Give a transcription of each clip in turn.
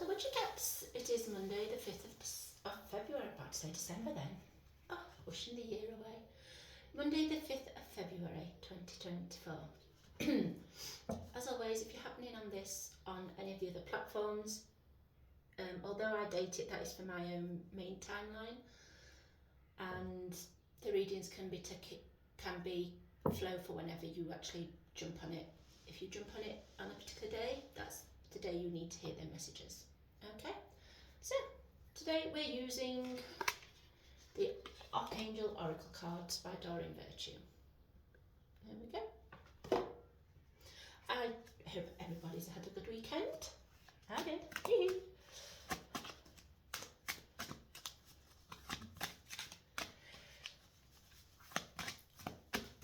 the Witchy Cats. It is Monday the 5th of February, about to say December then. Oh, wishing the year away. Monday the 5th of February 2024. As always, if you're happening on this on any of the other platforms, although I date it, that is for my own main timeline, and the readings can be flow for whenever you actually jump on it. If you jump on it on a particular day, that's the day you need to hear their messages. Okay, so today we're using the Archangel Oracle cards by Doreen Virtue. There we go. I hope everybody's had a good weekend. I did.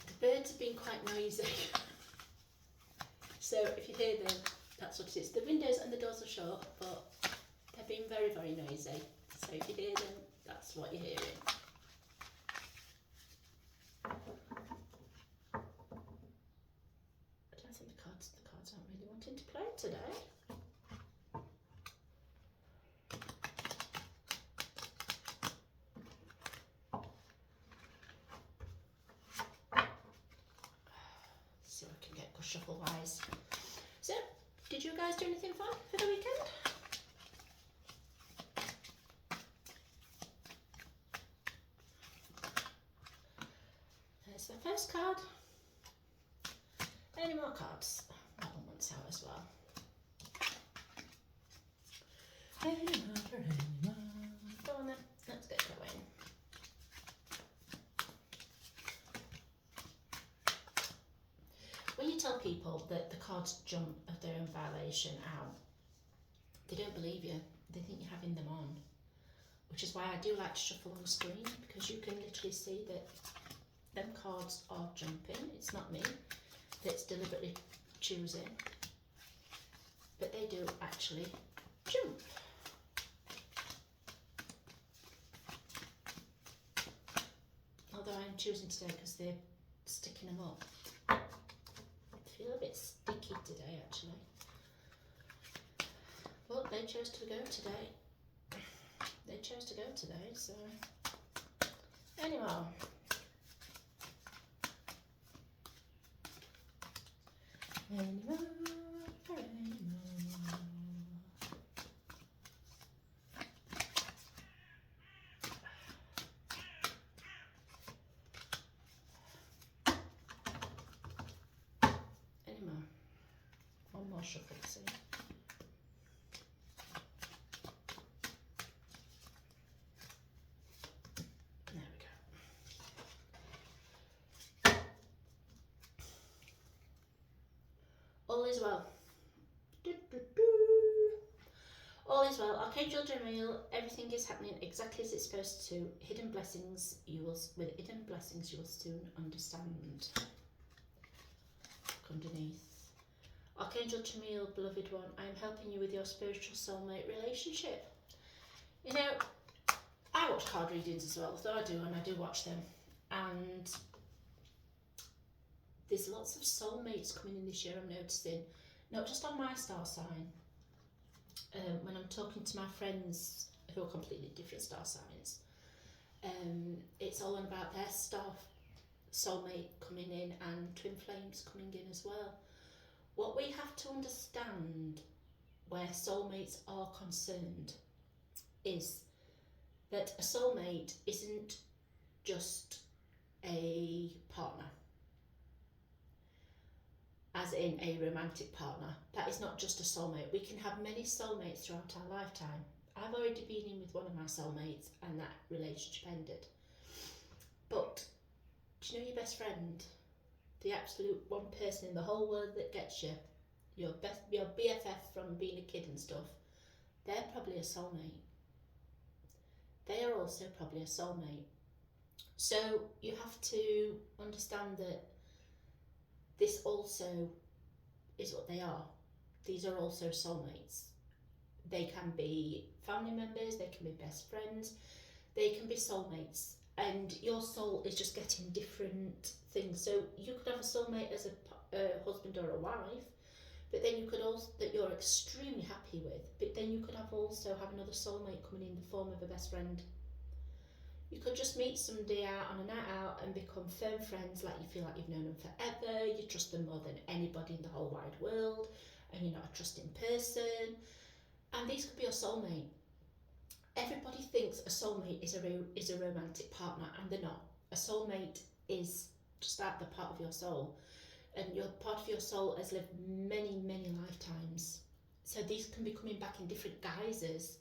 The birds have been quite noisy. So if you hear them, that's what it is. The windows and the doors are shut, but they've been very, very noisy. So if you hear them, that's what you're hearing. I don't think the cards aren't really wanting to play today. See what I can get shuffle wise. So, did you guys do anything fun for the weekend? There's the first card. Any more cards? That one wants out as well. Any more? Go on then, let's get going. When you tell people that the cards jump of their own violation out, they don't believe you. They think you're having them on, which is why I do like to shuffle on screen, because you can literally see that them cards are jumping. It's not me that's deliberately choosing, but they do actually jump. Although I'm choosing today because they're sticking them up. I feel a bit sticky today actually. But they chose to go today. They chose to go today, so anyway. Anymore. One more shuffle, see. There we go. All is well. All is well. Archangel Oracle, everything is happening exactly as it's supposed to. With hidden blessings you will soon understand. Look underneath. Archangel Oracle, beloved one, I am helping you with your spiritual soulmate relationship. You know, I watch card readings as well, though I do watch them. And there's lots of soulmates coming in this year, I'm noticing. Not just on my star sign. When I'm talking to my friends who are completely different star signs, it's all about their star soulmate coming in and twin flames coming in as well. What we have to understand where soulmates are concerned is that a soulmate isn't just a partner, as in a romantic partner. That is not just a soulmate. We can have many soulmates throughout our lifetime. I've already been in with one of my soulmates and that relationship ended. But do you know your best friend? The absolute one person in the whole world that gets you, your BFF from being a kid and stuff, they're probably a soulmate. They are also probably a soulmate. So you have to understand that this also is what they are. These are also soulmates. They can be family members, they can be best friends, they can be soulmates. And your soul is just getting different things. So you could have a soulmate as a husband or a wife, but then you could also, that you're extremely happy with, but then then you could also have another soulmate coming in the form of a best friend. You could just meet somebody out on a night out and become firm friends, like you feel like you've known them forever, you trust them more than anybody in the whole wide world, and you're not a trusting person. And these could be your soulmate. Everybody thinks a soulmate is a romantic partner, and they're not. A soulmate is just that, the part of your soul. And your part of your soul has lived many, many lifetimes. So these can be coming back in different guises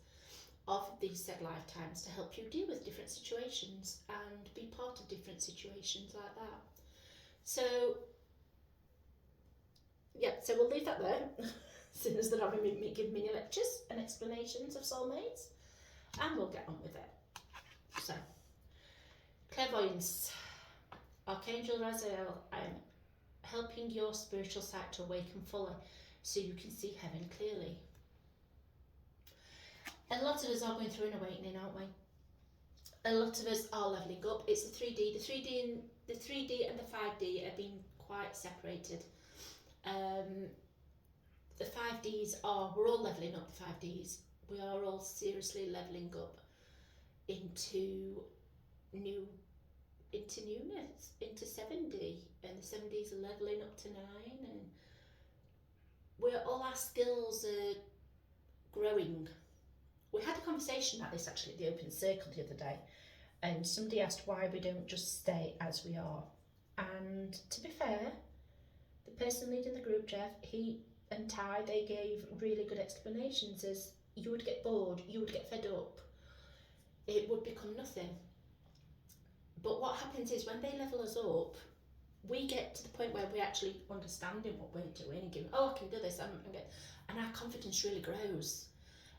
of these said lifetimes to help you deal with different situations and be part of different situations like that. So, yeah, so we'll leave that there. Soon as they're having me give mini lectures and explanations of soulmates, and we'll get on with it. So, clairvoyance. Archangel Oracle, I'm helping your spiritual sight to awaken fully so you can see heaven clearly. A lot of us are going through an awakening, aren't we? A lot of us are levelling up. It's the 3D. The 3D and the 5D are being quite separated. The 5Ds are, we're all levelling up the 5Ds. We are all seriously levelling up into newness, into 7D, and the 7Ds are levelling up to 9, and all our skills are growing. We had a conversation about this actually at the Open Circle the other day, and somebody asked why we don't just stay as we are. And to be fair, the person leading the group, Jeff, he and Ty, they gave really good explanations. As you would get bored, you would get fed up, it would become nothing. But what happens is when they level us up, we get to the point where we're actually understanding what we're doing and going, oh, I can do this, and our confidence really grows.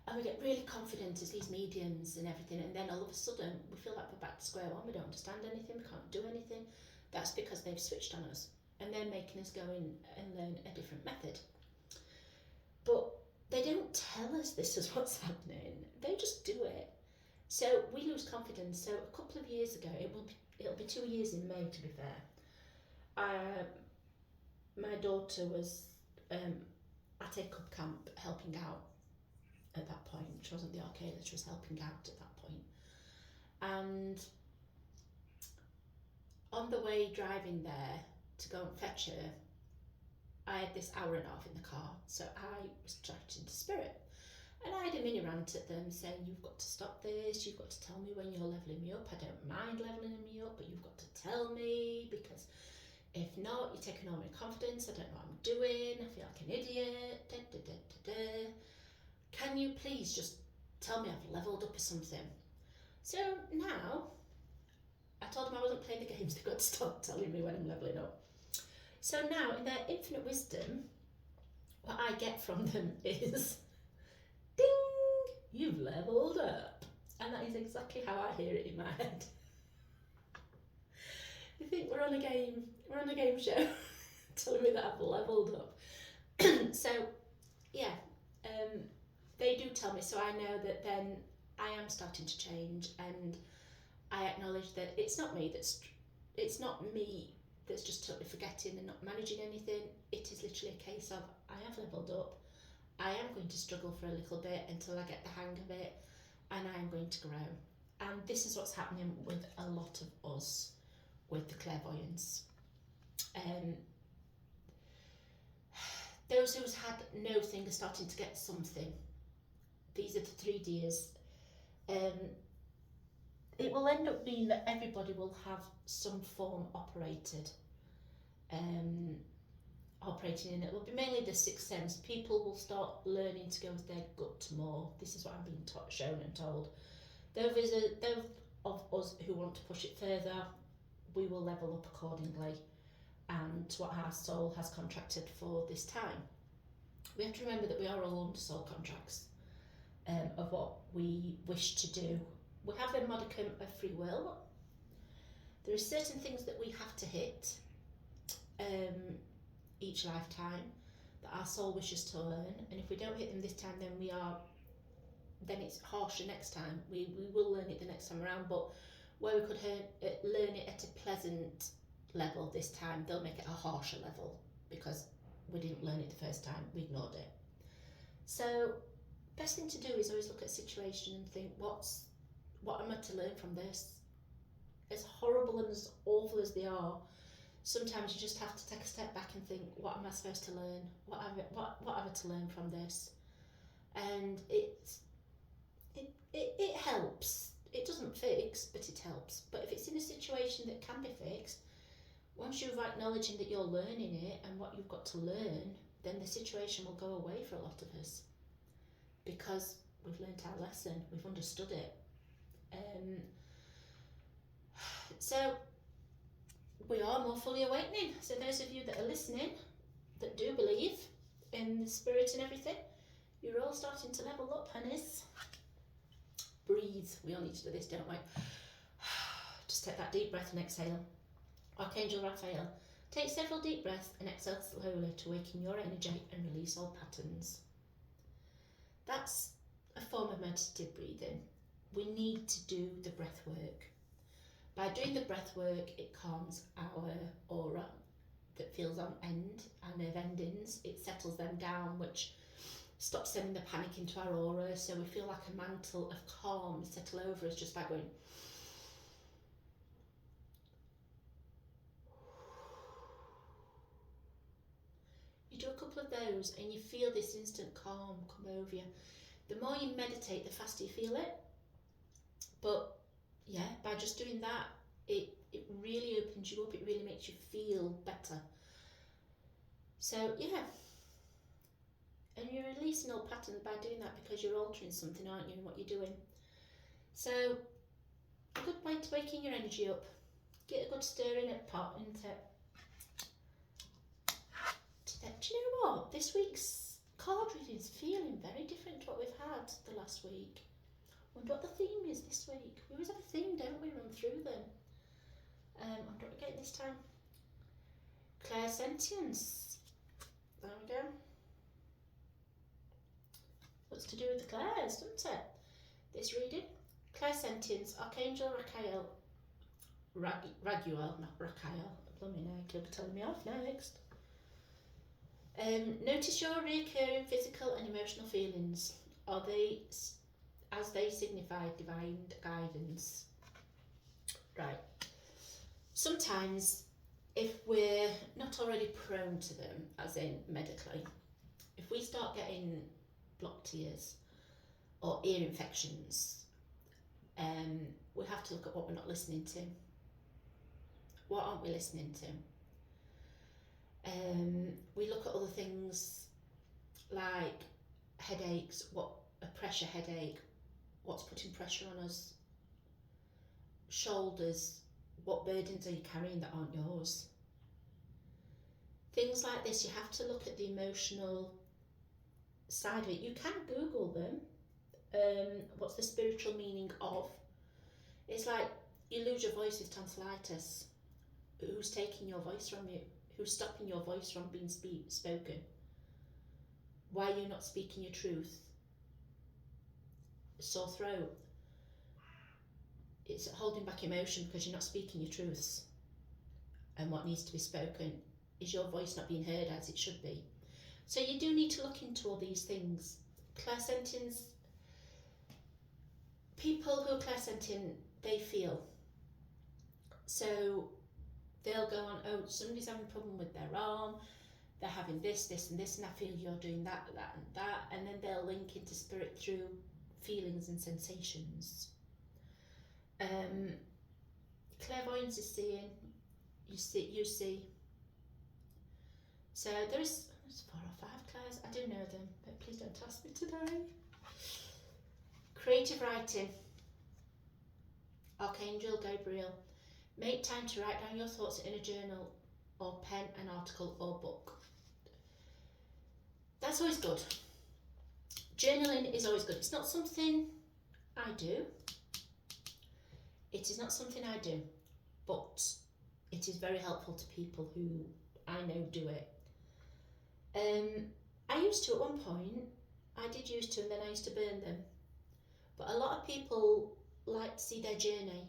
And we get really confident as these mediums and everything, and then all of a sudden we feel like we're back to square one. We don't understand anything, we can't do anything. That's because they've switched on us and they're making us go in and learn a different method. But they don't tell us this is what's happening, they just do it. So we lose confidence. So a couple of years ago, it'll be 2 years in May, to be fair, my daughter was at a cub camp helping out at that point. She wasn't the archangel, she was helping out at that point. And on the way driving there to go and fetch her, I had this hour and a half in the car, so I was chatting to Spirit. And I had a mini rant at them saying, you've got to stop this, you've got to tell me when you're levelling me up. I don't mind levelling me up, but you've got to tell me, because if not, you're taking all my confidence, I don't know what I'm doing, I feel like an idiot, da, da, da, da, da. Can you please just tell me I've levelled up or something? So now, I told them I wasn't playing the games, they've got to stop telling me when I'm levelling up. So now, in their infinite wisdom, what I get from them is, ding, you've levelled up. And that is exactly how I hear it in my head. I think we're on a game show, telling me that I've levelled up. So, yeah, they do tell me, so I know that then I am starting to change, and I acknowledge that it's not me that's just totally forgetting and not managing anything. It is literally a case of I have levelled up, I am going to struggle for a little bit until I get the hang of it, and I am going to grow. And this is what's happening with a lot of us with the clairvoyance. Those who's had no thing are starting to get something. These are the 3Ders. It will end up being that everybody will have some form operating in it. It will be mainly the sixth sense. People will start learning to go with their gut more. This is what I'm being shown and told. Those of us who want to push it further, we will level up accordingly and to what our soul has contracted for this time. We have to remember that we are all under soul contracts of what we wish to do. We have a modicum of free will. There are certain things that we have to hit each lifetime that our soul wishes to learn, and if we don't hit them this time, then it's harsher next time. We will learn it the next time around, but where we could learn it at a pleasant level this time, they'll make it a harsher level because we didn't learn it the first time, we ignored it. So best thing to do is always look at a situation and think, what am I to learn from this? As horrible and as awful as they are, sometimes you just have to take a step back and think, what am I supposed to learn? What have I to learn from this? And it helps. It doesn't fix, but it helps. But if it's in a situation that can be fixed, once you've acknowledging that you're learning it and what you've got to learn, then the situation will go away for a lot of us, because we've learnt our lesson, we've understood it. So we are more fully awakening. So those of you that are listening, that do believe in the spirit and everything, you're all starting to level up, honeys. Breathe. We all need to do this, don't we? Just take that deep breath and exhale. Archangel Raphael, take several deep breaths and exhale slowly to awaken your energy and release all patterns. That's a form of meditative breathing. We need to do the breath work. By doing the breath work, it calms our aura that feels on end, our nerve endings. It settles them down, which stops sending the panic into our aura, so we feel like a mantle of calm settle over us just by going. You do a couple of those and you feel this instant calm come over you. The more you meditate, the faster you feel it. But yeah, by just doing that, it really opens you up, it really makes you feel better. So yeah, and you're releasing all patterns by doing that, because you're altering something, aren't you, in what you're doing. So a good way to waking your energy up, get a good stir in a pot into do you know what, this week's card reading is feeling very different to what we've had the last week. I wonder what the theme is this week. We always have a theme, don't we, run through them. I wonder what we're getting this time. Clairsentience. There we go. What's to do with the clairs, doesn't it? This reading. Clairsentience, Archangel Raguel, not Raphael. Blooming heck, you'll be telling me off next. Notice your recurring physical and emotional feelings. Are they as they signify divine guidance? Right. Sometimes, if we're not already prone to them, as in medically, if we start getting blocked ears or ear infections, we have to look at what we're not listening to. What aren't we listening to? We look at other things like headaches, a pressure headache, what's putting pressure on us, shoulders, what burdens are you carrying that aren't yours? Things like this, you have to look at the emotional side of it. You can Google them. What's the spiritual meaning of? It's like you lose your voice with tonsillitis. Who's taking your voice from you? Who's stopping your voice from being spoken? Why are you not speaking your truth? Sore throat. It's holding back emotion because you're not speaking your truths. And what needs to be spoken is your voice not being heard as it should be. So you do need to look into all these things. Clairsentience, people who are clairsentient, they feel. So they'll go on, oh, somebody's having a problem with their arm, they're having this, this and this, and I feel you're doing that, that and that, and then they'll link into spirit through feelings and sensations. Clairvoyance is seeing, you see. So there's 4 or 5 clairs, I do know them, but please don't ask me today. Creative writing, Archangel Gabriel. Make time to write down your thoughts in a journal or pen, an article or book. That's always good. Journaling is always good. It's not something I do. It is not something I do, but it is very helpful to people who I know do it. I used to at one point, I did used to, and then I used to burn them. But a lot of people like to see their journey.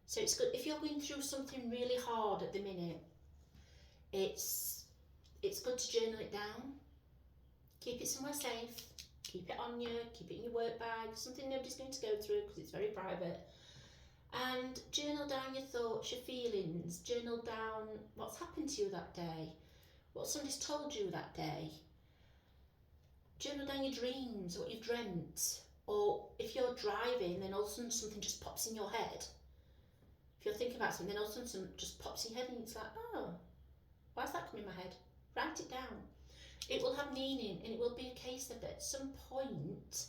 So it's good if you're going through something really hard at the minute. It's good to journal it down. Keep it somewhere safe. Keep it on you, keep it in your work bag, something nobody's going to go through because it's very private. And journal down your thoughts, your feelings, journal down what's happened to you that day, what somebody's told you that day. Journal down your dreams, what you've dreamt. Or if you're driving, then all of a sudden something just pops in your head. If you're thinking about something, then all of a sudden something just pops in your head and it's like, oh, why's that coming in my head? Write it down. It will have meaning, and it will be a case of at some point,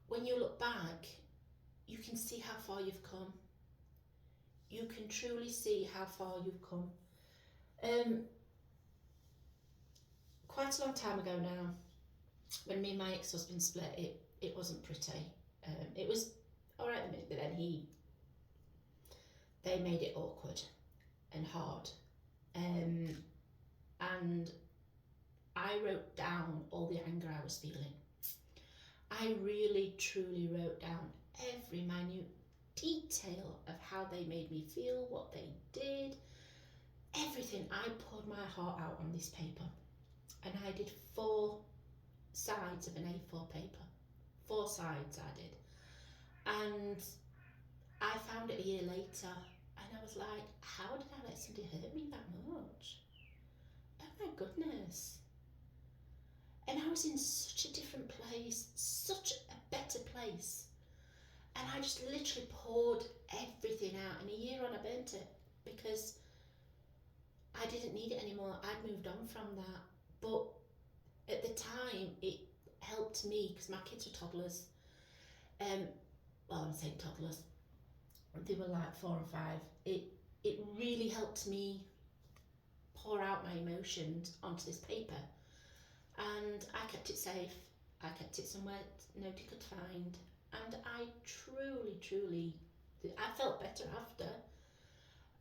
when you look back, you can see how far you've come. You can truly see how far you've come. Quite a long time ago now, when me and my ex-husband split, it wasn't pretty. It was alright a minute, but then they made it awkward and hard. And I wrote down all the anger I was feeling. I really, truly wrote down every minute detail of how they made me feel, what they did, everything. I poured my heart out on this paper, and I did 4 sides of an A4 paper. 4 sides I did. And I found it a year later, and I was like, how did I let somebody hurt me that much? Oh my goodness. And I was in such a different place, such a better place. And I just literally poured everything out. And a year on, I burnt it because I didn't need it anymore. I'd moved on from that. But at the time, it helped me because my kids were toddlers. Well, I'm saying toddlers. They were like 4 and 5. It really helped me pour out my emotions onto this paper. And I kept it safe. I kept it somewhere nobody could find. And I truly, I felt better after.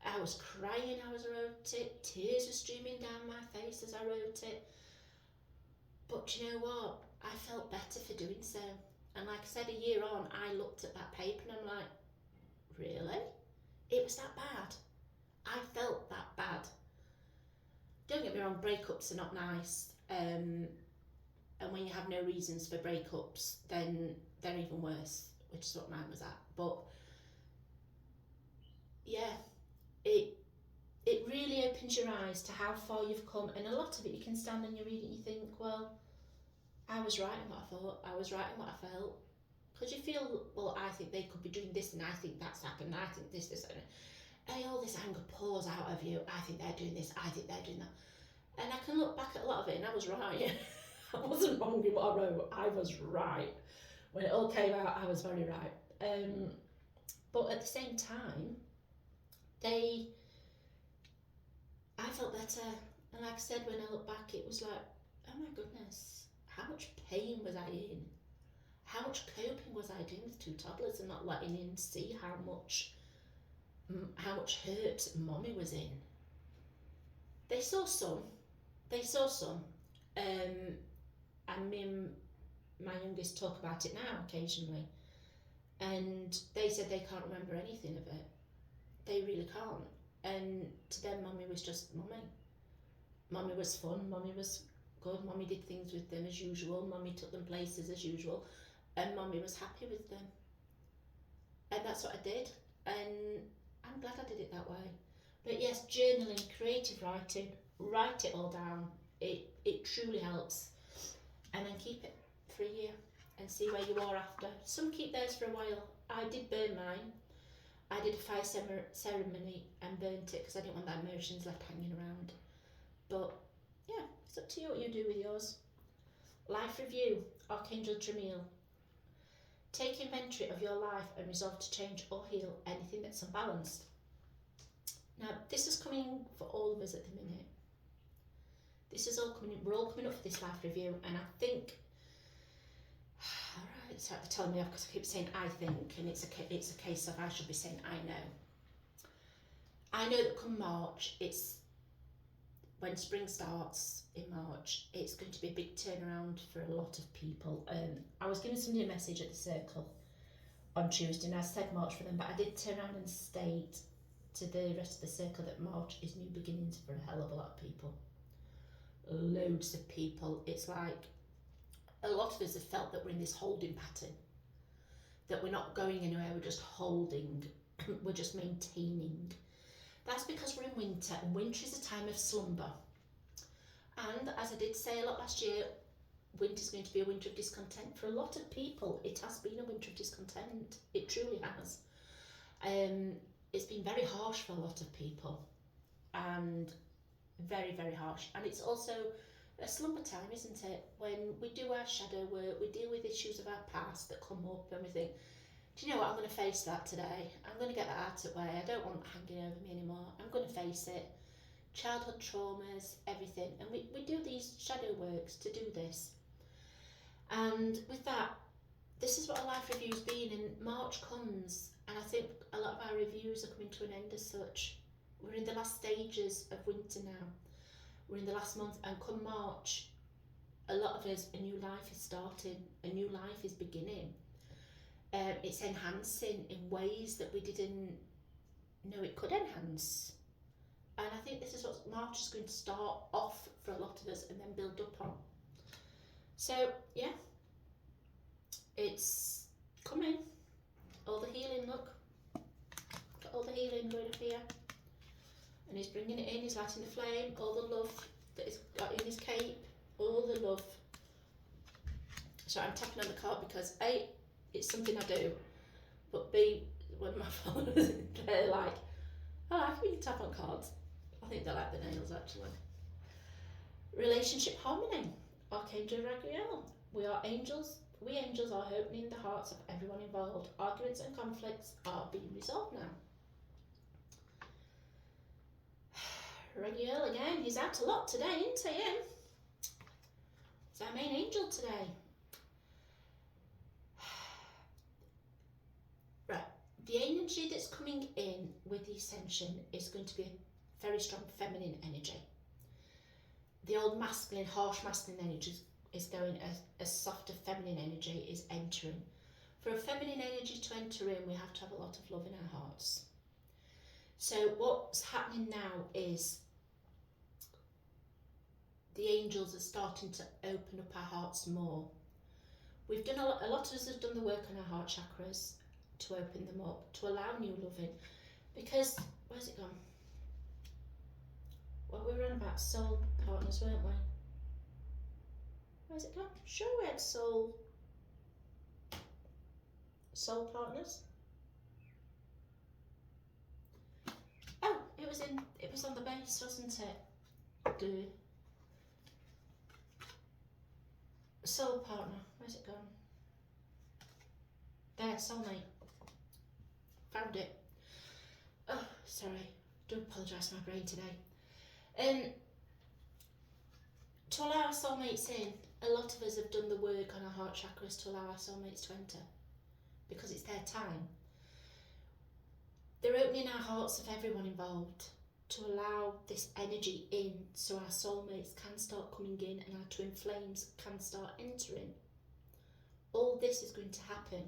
I was crying as I wrote it. Tears were streaming down my face as I wrote it. But you know what? I felt better for doing so. And like I said, a year on, I looked at that paper and I'm like, really? It was that bad? I felt that bad. Don't get me wrong, breakups are not nice. And when you have no reasons for breakups, then they're even worse, which is what mine was at. But yeah, it really opens your eyes to how far you've come. And a lot of it, you can stand and you read it and you think, well, I was right in what I thought, I was right in what I felt. Because you feel, well, I think they could be doing this and I think that's happened, I think this, and all this anger pours out of you. I think they're doing this, I think they're doing that. And I can look back at a lot of it and I was right. I wasn't wrong in what I wrote, I was right. When it all came out, I was very right. But at the same time, I felt better. And like I said, when I look back, it was like, oh my goodness, how much pain was I in? How much coping was I doing with 2 toddlers and not letting him see how much hurt Mommy was in? They saw some. And me and my youngest talk about it now occasionally. And they said they can't remember anything of it. They really can't. And to them, Mommy was just Mommy. Mommy was fun, Mommy was good, Mommy did things with them as usual, Mommy took them places as usual, and Mommy was happy with them. And that's what I did, and I'm glad I did it that way. But yes, journaling, creative writing, write it all down. It truly helps. And then keep it for a year and see where you are after. Some keep theirs for a while. I did burn mine. I did a fire ceremony and burnt it because I didn't want that emotions left hanging around. But yeah, it's up to you what you do with yours. Life review, Archangel Oracle. Take inventory of your life and resolve to change or heal anything that's unbalanced. Now, this is coming for all of us at the minute. This is all coming. We're all coming up for this life review, and I think. All right, it's like they're telling me off because I keep saying I think, and it's a case of I should be saying I know. I know that come March, it's when spring starts in March. It's going to be a big turnaround for a lot of people. I was giving somebody a message at the circle on Tuesday, and I said March for them, but I did turn around and state to the rest of the circle that March is new beginnings for a hell of a lot of people. Loads of people. It's like a lot of us have felt that we're in this holding pattern, that we're not going anywhere, we're just holding, we're just maintaining. That's because we're in winter, and winter is a time of slumber. And as I did say a lot last year, winter is going to be a winter of discontent. For a lot of people, it has been a winter of discontent. It truly has. It's been very harsh for a lot of people, and very, very harsh. And it's also a slumber time, isn't it? When we do our shadow work, we deal with issues of our past that come up, and we think, do you know what, I'm going to face that today. I'm going to get that out of the way. I don't want it hanging over me anymore. I'm going to face it. Childhood traumas, everything. And we do these shadow works to do this. And with that, this is what a life review's been, and March comes, and I think a lot of our reviews are coming to an end as such. We're in the last stages of winter now. We're in the last month, and come March, a lot of us, a new life is starting, a new life is beginning. It's enhancing in ways that we didn't know it could enhance. And I think this is what March is going to start off for a lot of us and then build up on. So, yeah, it's coming. All the healing, look. Got all the healing going up here. And he's bringing it in, he's lighting the flame, all the love that he's got in his cape, all the love. So I'm tapping on the card because A, it's something I do, but B, when my followers, they're like, oh, I like when you tap on cards. I think they like the nails actually. Relationship harmony, Archangel Oracle. We are angels. We angels are opening the hearts of everyone involved. Arguments and conflicts are being resolved now. Raguel again, he's out a lot today, isn't he? He's our main angel today. Right, the energy that's coming in with the ascension is going to be a very strong feminine energy. The old masculine, harsh masculine energy is going, a softer feminine energy is entering. For a feminine energy to enter in, we have to have a lot of love in our hearts. So what's happening now is the angels are starting to open up our hearts more. We've done a lot of us have done the work on our heart chakras to open them up, to allow new love in. Because, where's it gone? Well, we were on about soul partners, weren't we? Where's it gone? Sure, we had soul partners. Oh, it was on the base, wasn't it? Soul partner, where's it gone? There, soulmate. Found it. Oh, sorry. Do apologise for my brain today. To allow our soulmates in, a lot of us have done the work on our heart chakras to allow our soulmates to enter, because it's their time. They're opening our hearts of everyone involved to allow this energy in, so our soulmates can start coming in and our twin flames can start entering. All this is going to happen.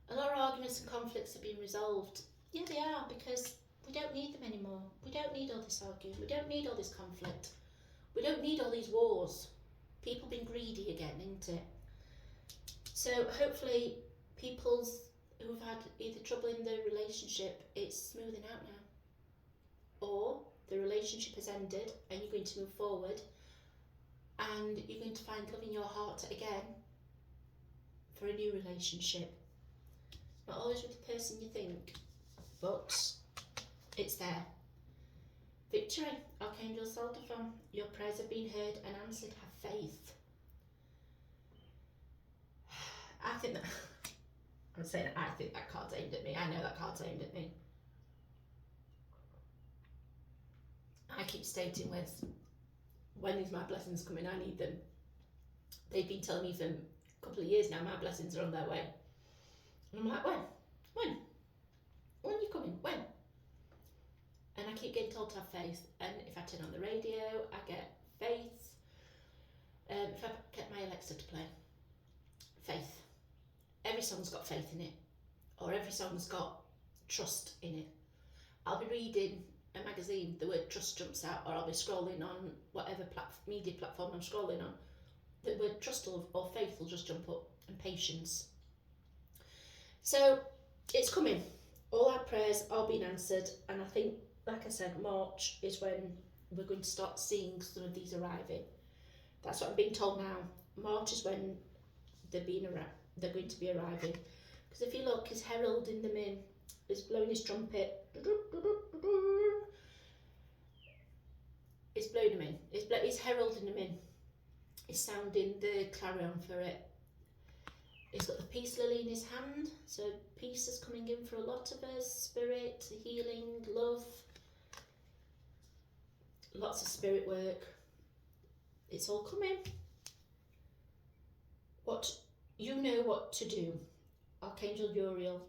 A lot of arguments and conflicts are being resolved. Yeah, they are, because we don't need them anymore. We don't need all this arguing. We don't need all this conflict. We don't need all these wars. People being greedy again, isn't it? So hopefully people's who've had either trouble in their relationship, it's smoothing out now. Or the relationship has ended and you're going to move forward and you're going to find love in your heart again for a new relationship. Not always with the person you think, but it's there. Victory, Archangel Soldaphon, your prayers have been heard and answered, have faith. I think that, I'm saying I think that card's aimed at me, I know that card's aimed at me. I keep stating when is my blessings coming, I need them. They've been telling me for a couple of years now, my blessings are on their way. And I'm like, when? When are you coming? When? And I keep getting told to have faith. And if I turn on the radio, I get faith. If I get my Alexa to play, faith. Every song's got faith in it. Or every song's got trust in it. I'll be reading a magazine, the word trust jumps out, or I'll be scrolling on whatever media platform I'm scrolling on. The word trust or faith will just jump up, and patience. So it's coming. All our prayers are being answered, and I think, like I said, March is when we're going to start seeing some of these arriving. That's what I'm being told now. March is when they're going to be arriving. Because if you look, he's heralding them in. He's blowing his trumpet. He's blowing them in. He's heralding them in. He's sounding the clarion for it. He's got the peace lily in his hand. So peace is coming in for a lot of us. Spirit, healing, love. Lots of spirit work. It's all coming. You know what to do. Archangel Uriel.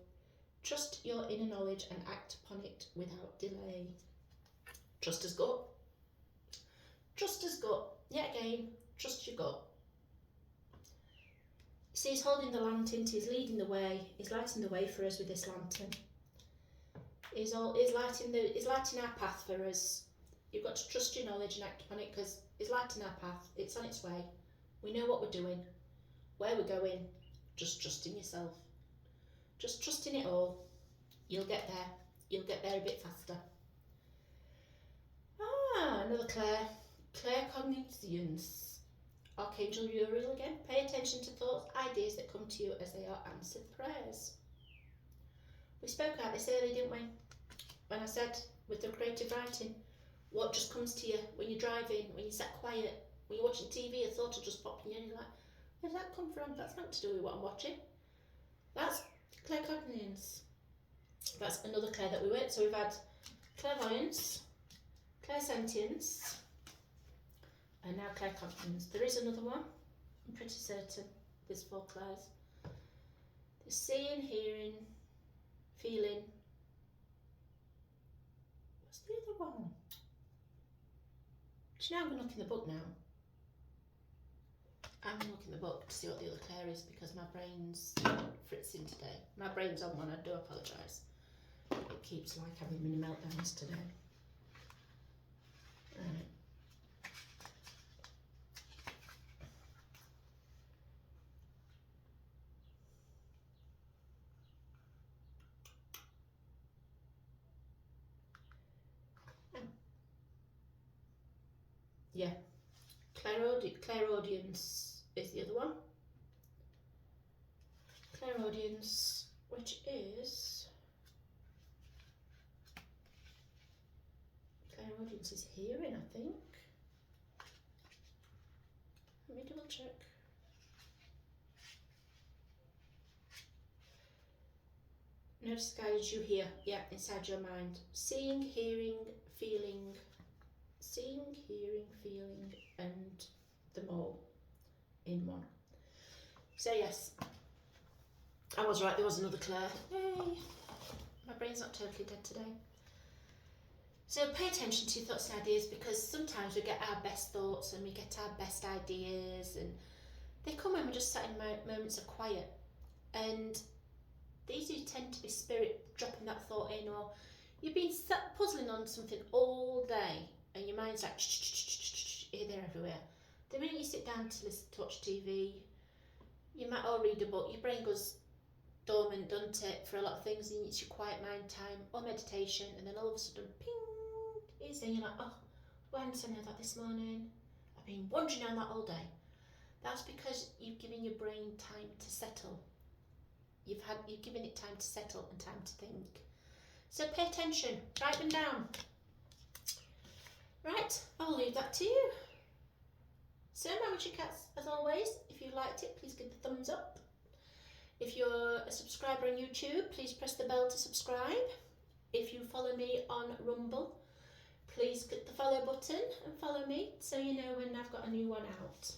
Trust your inner knowledge and act upon it without delay. Trust his gut. Trust his gut. Yet again, trust your gut. See, he's holding the lantern, he's leading the way, he's lighting the way for us with this lantern. He's lighting our path for us. You've got to trust your knowledge and act upon it, because he's lighting our path. It's on its way. We know what we're doing, where we're going. Just trusting yourself. Just trusting it all. You'll get there. You'll get there a bit faster. Another Claire. Claircognizance. Archangel Uriel again. Pay attention to thoughts, ideas that come to you as they are answered prayers. We spoke about this earlier, didn't we? When I said with the creative writing, what just comes to you when you're driving, when you're sat quiet, when you're watching TV, a thought will just pop in you and you're like, where did that come from? That's nothing to do with what I'm watching. That's claircognizance. That's another Claire that we work. So we've had clairvoyance, clairsentience, and now claircognizance. There is another one. I'm pretty certain there's 4 Claires. There's seeing, hearing, feeling. What's the other one? Do you know I'm going to look in the book now? I'm going to look in the book to see what the other Claire is, because my brain's fritzing today. My brain's on one, I do apologise. It keeps like having mini meltdowns today. Right. Yeah, clairaudience is the other one. Clairaudience, which is clairaudience is hearing, I think. Let me double check. Notice, guys, you hear, yeah, inside your mind. Seeing, hearing, feeling. Seeing, hearing, feeling, and them all in one. So yes, I was right, there was another Claire. Yay! My brain's not totally dead today. So pay attention to your thoughts and ideas, because sometimes we get our best thoughts and we get our best ideas, and they come when we're just sat in moments of quiet. And these do tend to be spirit dropping that thought in, or you've been sat puzzling on something all day and your mind's like here, there, everywhere. The minute you sit down to listen to watch TV, you might or read a book, your brain goes dormant, doesn't it, for a lot of things, and it's your quiet mind time or meditation, and then all of a sudden, ping, is there, and you're like, oh, why didn't I know that this morning? I've been wandering on that all day. That's because you've given your brain time to settle. You've given it time to settle and time to think. So pay attention, write them down. Right, I'll leave that to you. So my witchy cats, as always, if you liked it, please give the thumbs up. If you're a subscriber on YouTube, please press the bell to subscribe. If you follow me on Rumble, please click the follow button and follow me so you know when I've got a new one out.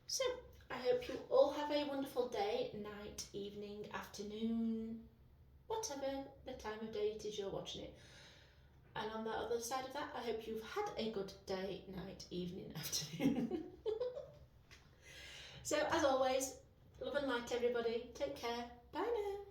So, I hope you all have a wonderful day, night, evening, afternoon, whatever the time of day it is you're watching it. And on the other side of that, I hope you've had a good day, night, evening, afternoon. So, as always, love and light, everybody. Take care. Bye now.